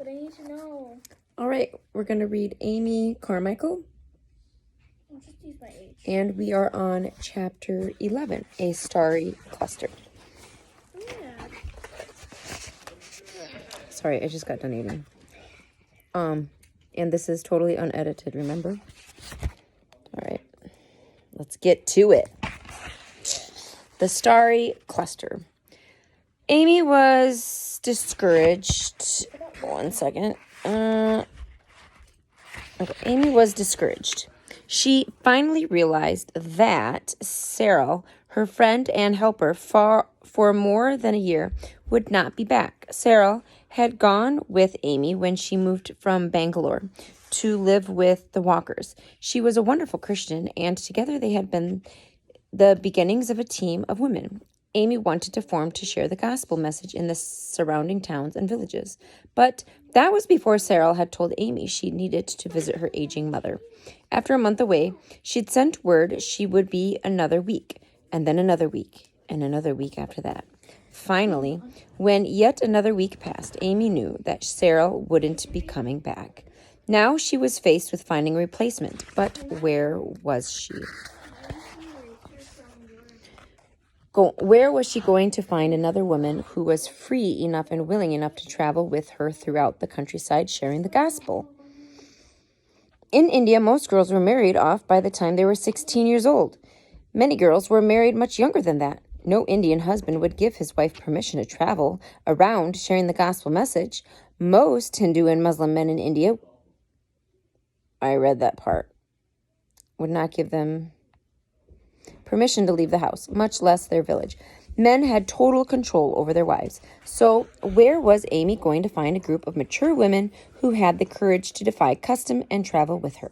but I need to know. All right, we're going to read Amy Carmichael. I'll just use my H. And we are on chapter 11, A Starry Cluster. Yeah. Sorry, I just got done eating. And this is totally unedited, remember? All right, let's get to it. The Starry Cluster. Amy was discouraged. One second. Okay, Amy was discouraged. She finally realized that Cyril, her friend and helper for more than a year, would not be back. Cyril had gone with Amy when she moved from Bangalore to live with the Walkers. She was a wonderful Christian, and together they had been the beginnings of a team of women Amy wanted to form to share the gospel message in the surrounding towns and villages. But that was before Cyril had told Amy she needed to visit her aging mother. After a month away, she'd sent word she would be another week, and then another week, and another week after that. Finally, when yet another week passed, Amy knew that Cyril wouldn't be coming back. Now she was faced with finding a replacement, but where was she? Where was she going to find another woman who was free enough and willing enough to travel with her throughout the countryside sharing the gospel? In India, most girls were married off by the time they were 16 years old. Many girls were married much younger than that. No Indian husband would give his wife permission to travel around sharing the gospel message. Most Hindu and Muslim men in India, I read that part, would not give them permission to leave the house, much less their village. Men had total control over their wives. So where was Amy going to find a group of mature women who had the courage to defy custom and travel with her?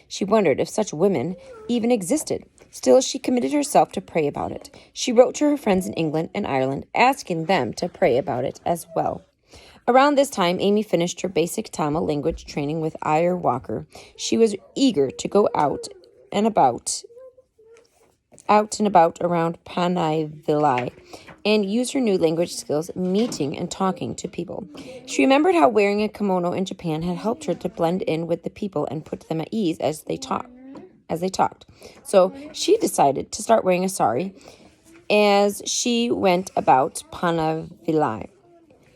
She wondered if such women even existed. Still, she committed herself to pray about it. She wrote to her friends in England and Ireland, asking them to pray about it as well. Around this time, Amy finished her basic Tamil language training with Iyer Walker. She was eager to go out and about around Panai and use her new language skills meeting and talking to people. She remembered how wearing a kimono in Japan had helped her to blend in with the people and put them at ease as they talked. So she decided to start wearing a sari as she went about Panai.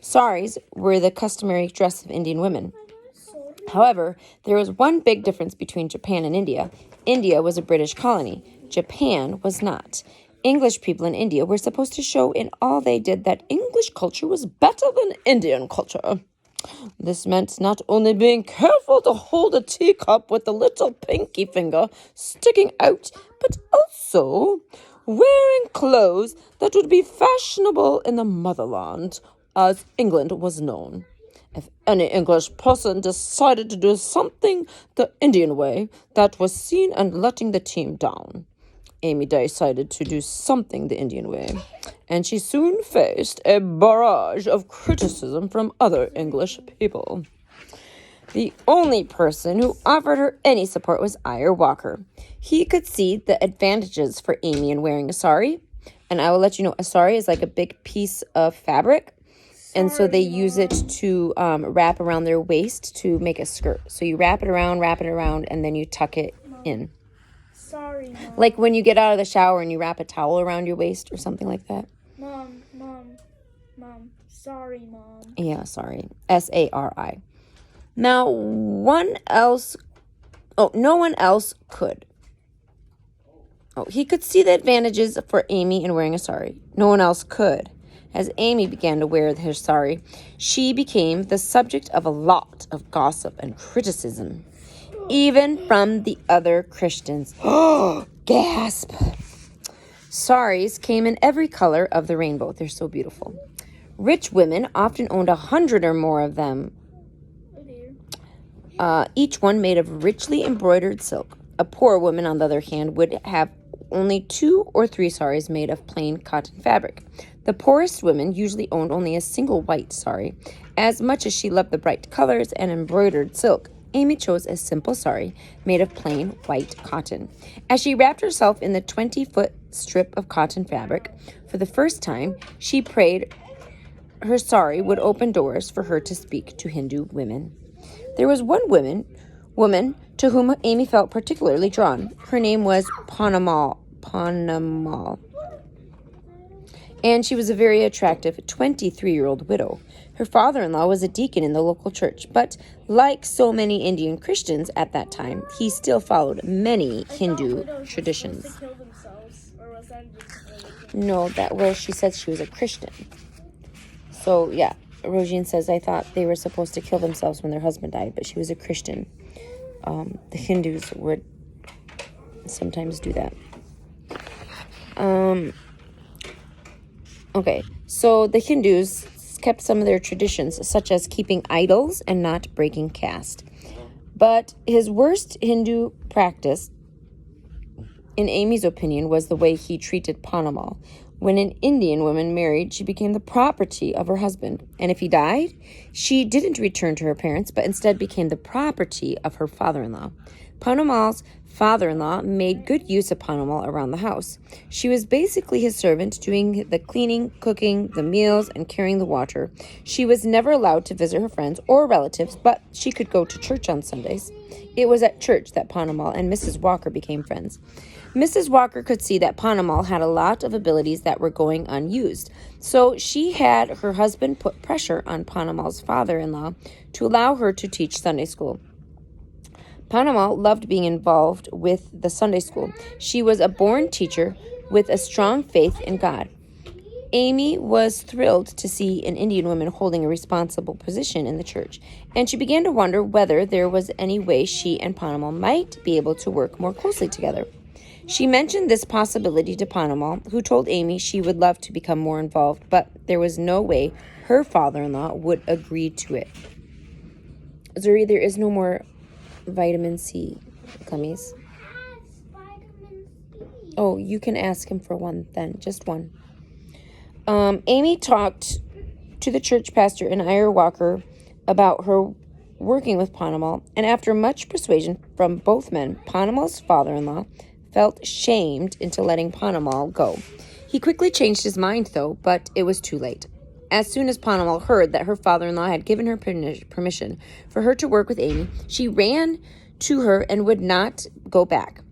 Saris were the customary dress of Indian women. However, there was one big difference between Japan and India. India was a British colony. Japan was not. English people in India were supposed to show in all they did that English culture was better than Indian culture. This meant not only being careful to hold a teacup with the little pinky finger sticking out, but also wearing clothes that would be fashionable in the motherland, as England was known. If any English person decided to do something the Indian way, that was seen and letting the team down. Amy decided to do something the Indian way, and she soon faced a barrage of criticism from other English people. The only person who offered her any support was Iyer Walker. He could see the advantages for Amy in wearing a sari, and I will let you know, a sari is like a big piece of fabric, and so they use it to wrap around their waist to make a skirt. So you wrap it around, and then you tuck it in. Sorry, Mom. Like when you get out of the shower and you wrap a towel around your waist or something like that. Mom. Sorry, Mom. Yeah, sorry. S-A-R-I. Now, no one else could. He could see the advantages for Amy in wearing a sari. No one else could. As Amy began to wear her sari, she became the subject of a lot of gossip and criticism, even from the other Christians. Gasp! Saris came in every color of the rainbow. They're so beautiful. Rich women often owned 100 or more of them, each one made of richly embroidered silk. A poor woman, on the other hand, would have only 2 or 3 saris made of plain cotton fabric. The poorest women usually owned only a single white sari. As much as she loved the bright colors and embroidered silk, Amy chose a simple sari made of plain white cotton. As she wrapped herself in the 20-foot strip of cotton fabric, for the first time, she prayed her sorry would open doors for her to speak to Hindu women. There was one woman to whom Amy felt particularly drawn. Her name was Panamal, and she was a very attractive 23-year-old widow. Her father-in-law was a deacon in the local church, but like so many Indian Christians at that time, he still followed many Hindu traditions. To kill themselves, or was that just No, she said she was a Christian. So, yeah, Rosine says, I thought they were supposed to kill themselves when their husband died, but she was a Christian. The Hindus would sometimes do that. Okay, so the Hindus kept some of their traditions, such as keeping idols and not breaking caste. But his worst Hindu practice, in Amy's opinion, was the way he treated Panamal. When an Indian woman married, she became the property of her husband. And if he died, she didn't return to her parents, but instead became the property of her father-in-law. Panamal's father-in-law made good use of Panamal around the house. She was basically his servant, doing the cleaning, cooking, the meals, and carrying the water. She was never allowed to visit her friends or relatives, but she could go to church on Sundays. It was at church that Panamal and Mrs. Walker became friends. Mrs. Walker could see that Panamal had a lot of abilities that were going unused, so she had her husband put pressure on Panamal's father-in-law to allow her to teach Sunday school. Panamal loved being involved with the Sunday school. She was a born teacher with a strong faith in God. Amy was thrilled to see an Indian woman holding a responsible position in the church, and she began to wonder whether there was any way she and Panamal might be able to work more closely together. She mentioned this possibility to Panamal, who told Amy she would love to become more involved, but there was no way her father-in-law would agree to it. Zuri, there is no more vitamin C gummies. Oh, you can ask him for one then, just one. Amy talked to the church pastor and Ira Walker about her working with Panamal, and after much persuasion from both men, Panamal's father-in-law felt shamed into letting Panamal go. He quickly changed his mind, though, but it was too late. As soon as Panamal heard that her father-in-law had given her permission for her to work with Amy, she ran to her and would not go back.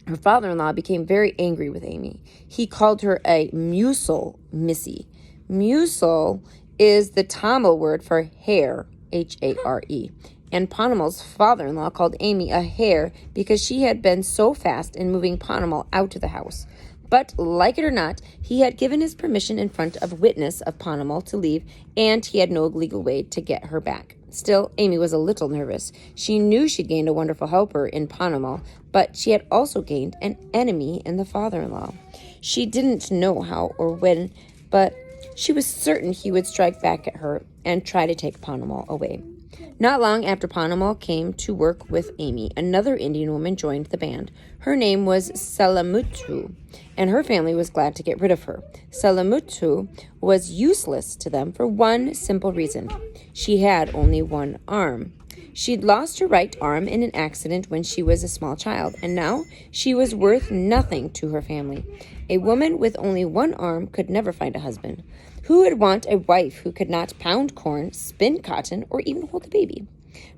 Her father-in-law became very angry with Amy. He called her a musel missy. Musel is the Tamil word for hare, H-A-R-E. And Panamal's father-in-law called Amy a hare because she had been so fast in moving Panamal out of the house. But, like it or not, he had given his permission in front of witness of Panamal to leave, and he had no legal way to get her back. Still, Amy was a little nervous. She knew she'd gained a wonderful helper in Panamal, but she had also gained an enemy in the father-in-law. She didn't know how or when, but she was certain he would strike back at her and try to take Panamal away. Not long after Panamal came to work with Amy, another Indian woman joined the band. Her name was Salamuthu, and her family was glad to get rid of her. Salamuthu was useless to them for one simple reason. She had only one arm. She'd lost her right arm in an accident when she was a small child, and now she was worth nothing to her family. A woman with only one arm could never find a husband. Who would want a wife who could not pound corn, spin cotton, or even hold a baby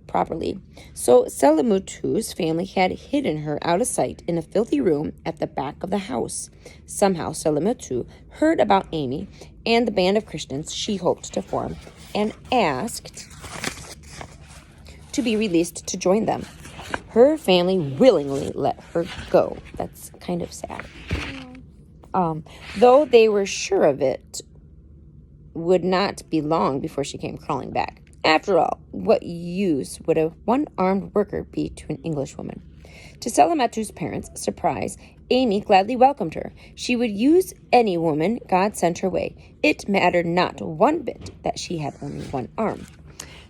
properly? So Salamuthu's family had hidden her out of sight in a filthy room at the back of the house. Somehow Salamuthu heard about Amy and the band of Christians she hoped to form and asked to be released to join them. Her family willingly let her go. That's kind of sad. Though they were sure of it would not be long before she came crawling back. After all, what use would a one-armed worker be to an Englishwoman? To Salamuthu's parents' surprise, Amy gladly welcomed her. She would use any woman God sent her way. It mattered not one bit that she had only one arm.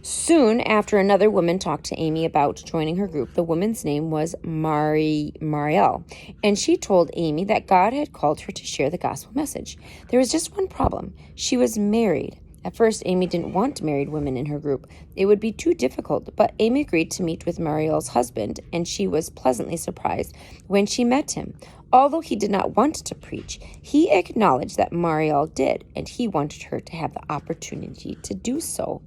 Soon after, another woman talked to Amy about joining her group. The woman's name was Marielle, and she told Amy that God had called her to share the gospel message. There was just one problem. She was married. At first, Amy didn't want married women in her group. It would be too difficult, but Amy agreed to meet with Marielle's husband, and she was pleasantly surprised when she met him. Although he did not want to preach, he acknowledged that Mariel did, and he wanted her to have the opportunity to do so.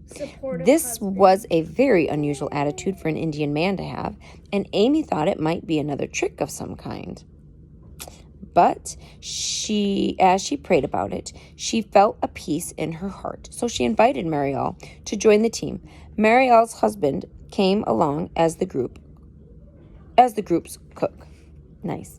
This was a very unusual attitude for an Indian man to have, and Amy thought it might be another trick of some kind. But as she prayed about it, she felt a peace in her heart, so she invited Mariel to join the team. Mariel's husband came along as the group's cook. Nice.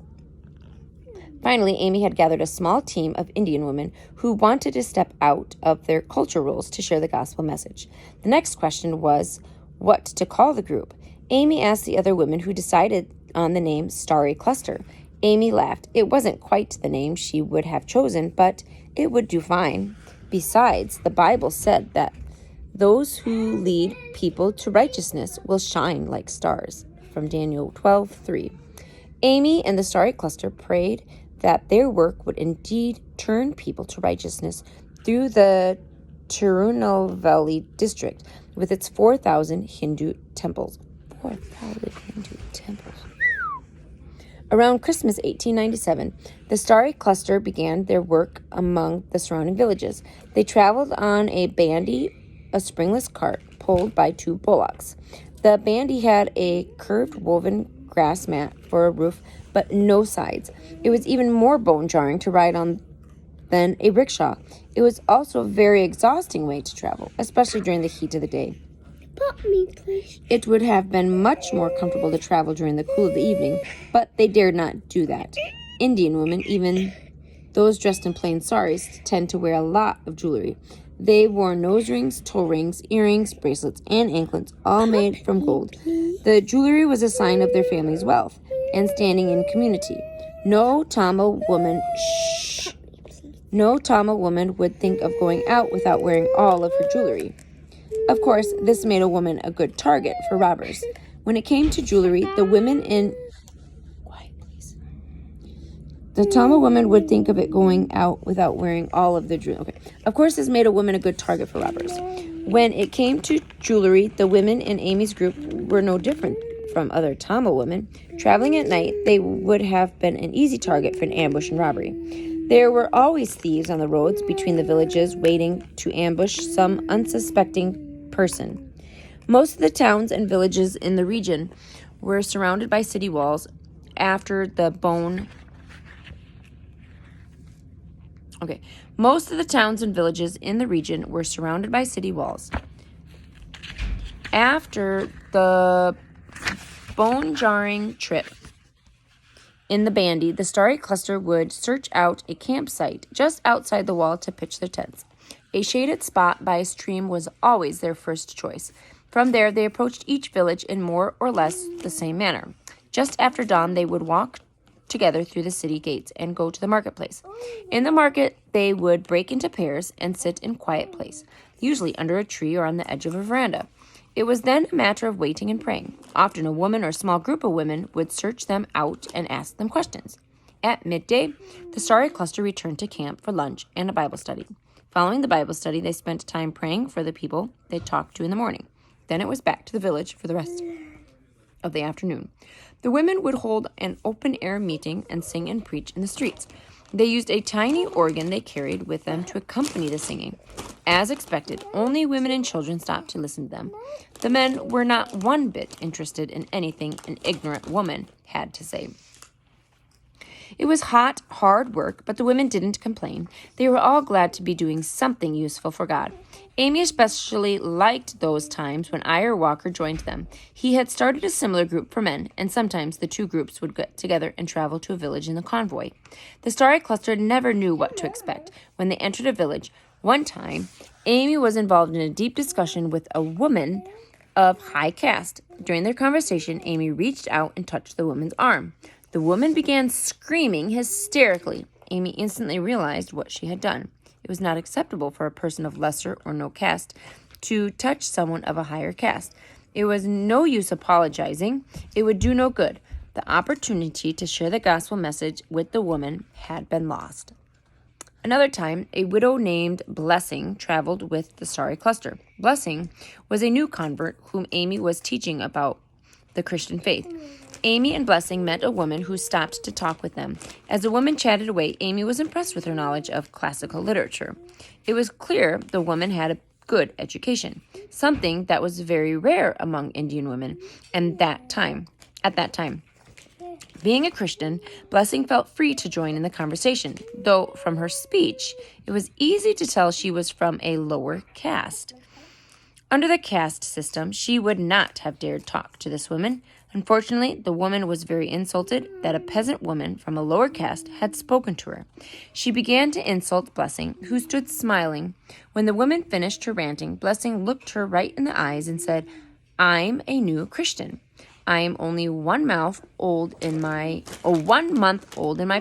Finally, Amy had gathered a small team of Indian women who wanted to step out of their culture roles to share the gospel message. The next question was what to call the group. Amy asked the other women, who decided on the name Starry Cluster. Amy laughed. It wasn't quite the name she would have chosen, but it would do fine. Besides, the Bible said that those who lead people to righteousness will shine like stars, from Daniel 12:3. Amy and the Starry Cluster prayed that their work would indeed turn people to righteousness through the Tirunelveli district with its 4,000 Hindu temples. 4,000 Hindu temples. Around Christmas 1897, the Starry Cluster began their work among the surrounding villages. They traveled on a bandy, a springless cart pulled by 2 bullocks. The bandy had a curved woven grass mat for a roof, but no sides. It was even more bone-jarring to ride on than a rickshaw. It was also a very exhausting way to travel, especially during the heat of the day. Pop me, please. It would have been much more comfortable to travel during the cool of the evening, but they dared not do that. Indian women, even those dressed in plain saris, tend to wear a lot of jewelry. They wore nose rings, toe rings, earrings, bracelets, and anklets, all made from gold. The jewelry was a sign of their family's wealth and standing in community. No Tamil woman would think of going out without wearing all of her jewelry. Of course, this made a woman a good target for robbers. When it came to jewelry, the women in... Quiet, please. The Tamil woman would think of it going out without wearing all of the jewelry. Okay. Of course, this made a woman a good target for robbers. When it came to jewelry, the women in Amy's group were no different from other Tamil women. Traveling at night, they would have been an easy target for an ambush and robbery. There were always thieves on the roads between the villages waiting to ambush some unsuspecting person. Most of the towns and villages in the region were surrounded by city walls after the Most of the towns and villages in the region were surrounded by city walls. After the bone-jarring trip in the bandy, the Starry Cluster would search out a campsite just outside the wall to pitch their tents. A shaded spot by a stream was always their first choice. From there, they approached each village in more or less the same manner. Just after dawn, they would walk together through the city gates and go to the marketplace. In the market, they would break into pairs and sit in quiet place, usually under a tree or on the edge of a veranda. It was then a matter of waiting and praying. Often a woman or small group of women would search them out and ask them questions. At midday, the Starry Cluster returned to camp for lunch and a Bible study. Following the Bible study, they spent time praying for the people they talked to in the morning. Then it was back to the village for the rest of the afternoon. The women would hold an open-air meeting and sing and preach in the streets. They used a tiny organ they carried with them to accompany the singing. As expected, only women and children stopped to listen to them. The men were not one bit interested in anything an ignorant woman had to say. It was hot, hard work, but the women didn't complain. They were all glad to be doing something useful for God. Amy especially liked those times when Ira Walker joined them. He had started a similar group for men, and sometimes the two groups would get together and travel to a village in the convoy. The Starry Cluster never knew what to expect when they entered a village. One time, Amy was involved in a deep discussion with a woman of high caste. During their conversation, Amy reached out and touched the woman's arm. The woman began screaming hysterically. Amy instantly realized what she had done. It was not acceptable for a person of lesser or no caste to touch someone of a higher caste. It was no use apologizing. It would do no good. The opportunity to share the gospel message with the woman had been lost. Another time, a widow named Blessing traveled with the Starry Cluster. Blessing was a new convert whom Amy was teaching about the Christian faith. Amy and Blessing met a woman who stopped to talk with them. As the woman chatted away, Amy was impressed with her knowledge of classical literature. It was clear the woman had a good education, something that was very rare among Indian women at that time. Being a Christian, Blessing felt free to join in the conversation, though from her speech, it was easy to tell she was from a lower caste. Under the caste system, she would not have dared talk to this woman. Unfortunately, the woman was very insulted that a peasant woman from a lower caste had spoken to her. She began to insult Blessing, who stood smiling. When the woman finished her ranting, Blessing looked her right in the eyes and said, "I'm a new Christian. I am only 1 month old in my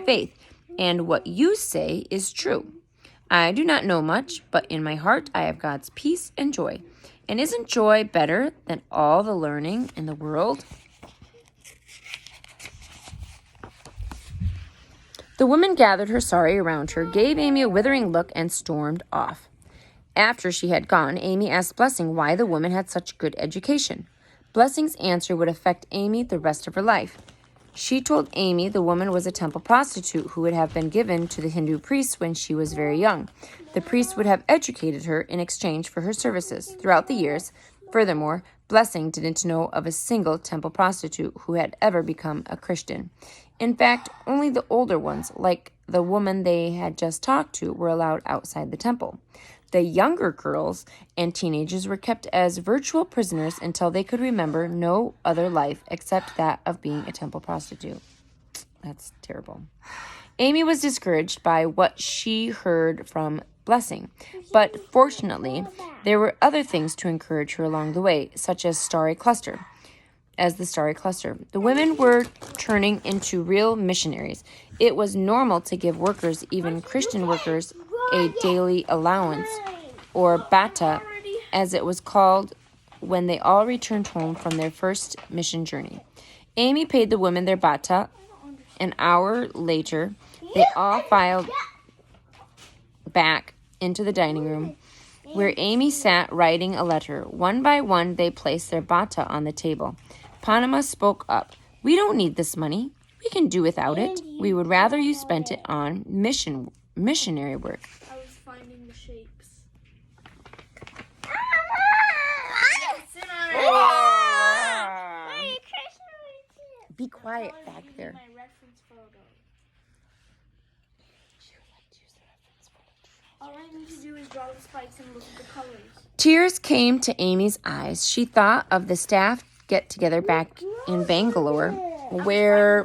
faith, and what you say is true. I do not know much, but in my heart I have God's peace and joy. And isn't joy better than all the learning in the world?" The woman gathered her sari around her, gave Amy a withering look, and stormed off. After she had gone, Amy asked Blessing why the woman had such good education. Blessing's answer would affect Amy the rest of her life. She told Amy the woman was a temple prostitute who would have been given to the Hindu priests when she was very young. The priests would have educated her in exchange for her services throughout the years. Furthermore, Blessing didn't know of a single temple prostitute who had ever become a Christian. In fact, only the older ones, like the woman they had just talked to, were allowed outside the temple. The younger girls and teenagers were kept as virtual prisoners until they could remember no other life except that of being a temple prostitute. That's terrible. Amy was discouraged by what she heard from Blessing, but fortunately, there were other things to encourage her along the way, such as the starry cluster. The women were turning into real missionaries. It was normal to give workers, even Christian workers, a daily allowance, or bata, as it was called, when they all returned home from their first mission journey. Amy paid the women their bata. An hour later, they all filed back into the dining room, where Amy sat writing a letter. One by one, they placed their bata on the table. Panama spoke up. "We don't need this money. We can do without it. We would rather you spent it on missionary work." I was finding the shapes. Be quiet back there. My reference photo. All I need to do is draw the spikes and look at the colors. Tears came to Amy's eyes. She thought of the staff get-together back in Bangalore, where...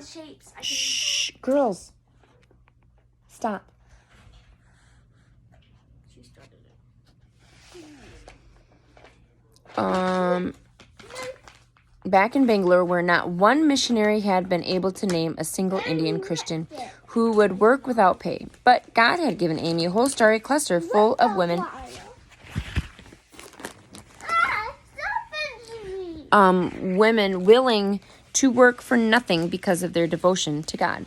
Shh, girls. Stop. She started it. Back in Bangalore, where not one missionary had been able to name a single Indian Christian who would work without pay. But God had given Amy a whole starry cluster full of women willing to work for nothing because of their devotion to God.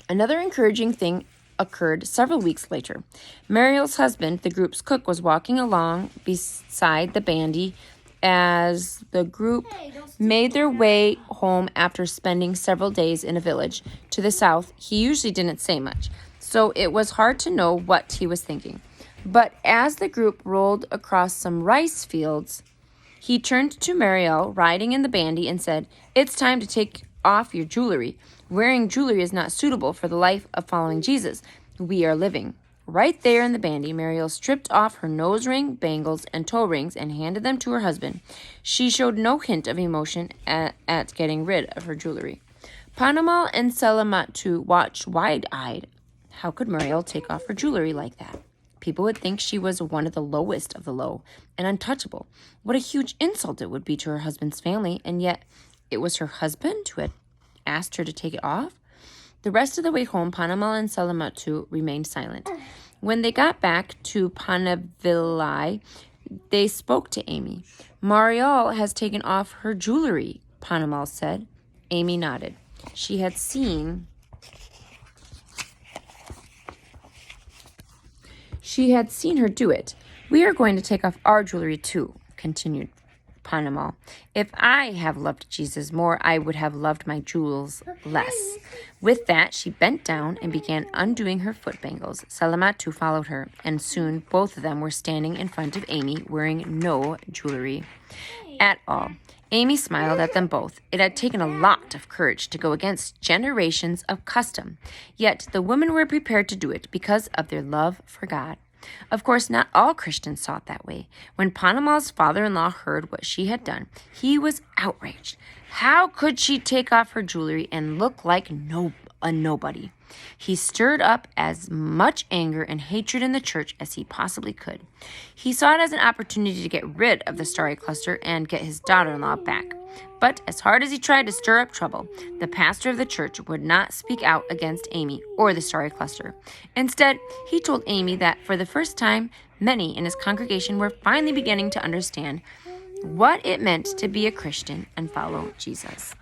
Another encouraging thing occurred several weeks later. Mariel's husband, the group's cook, was walking along beside the bandy as the group made their way home after spending several days in a village to the south. He usually didn't say much, so it was hard to know what he was thinking. But as the group rolled across some rice fields, he turned to Mariel, riding in the bandy, and said, "It's time to take off your jewelry. Wearing jewelry is not suitable for the life of following Jesus we are living." Right there in the bandy, Mariel stripped off her nose ring, bangles, and toe rings and handed them to her husband. She showed no hint of emotion at getting rid of her jewelry. Panamal and Salamatu watched wide-eyed. How could Mariel take off her jewelry like that? People would think she was one of the lowest of the low and untouchable. What a huge insult it would be to her husband's family, and yet it was her husband who had asked her to take it off? The rest of the way home, Panamal and Salamatu remained silent. When they got back to Panavilai, they spoke to Amy. "Mariel has taken off her jewelry," Panamal said. Amy nodded. She had seen her do it. "We are going to take off our jewelry too," continued Panama. If I have loved Jesus more, I would have loved my jewels less. With that, she bent down and began undoing her foot bangles. Salama too followed her, and soon both of them were standing in front of Amy, wearing no jewelry at all. Amy smiled at them both. It had taken a lot of courage to go against generations of custom, yet the women were prepared to do it because of their love for God. Of course, not all Christians saw it that way. When Panama's father-in-law heard what she had done, he was outraged. How could she take off her jewelry and look like a nobody? He stirred up as much anger and hatred in the church as he possibly could. He saw it as an opportunity to get rid of the starry cluster and get his daughter-in-law back. But as hard as he tried to stir up trouble, the pastor of the church would not speak out against Amy or the starry cluster. Instead, he told Amy that for the first time, many in his congregation were finally beginning to understand what it meant to be a Christian and follow Jesus.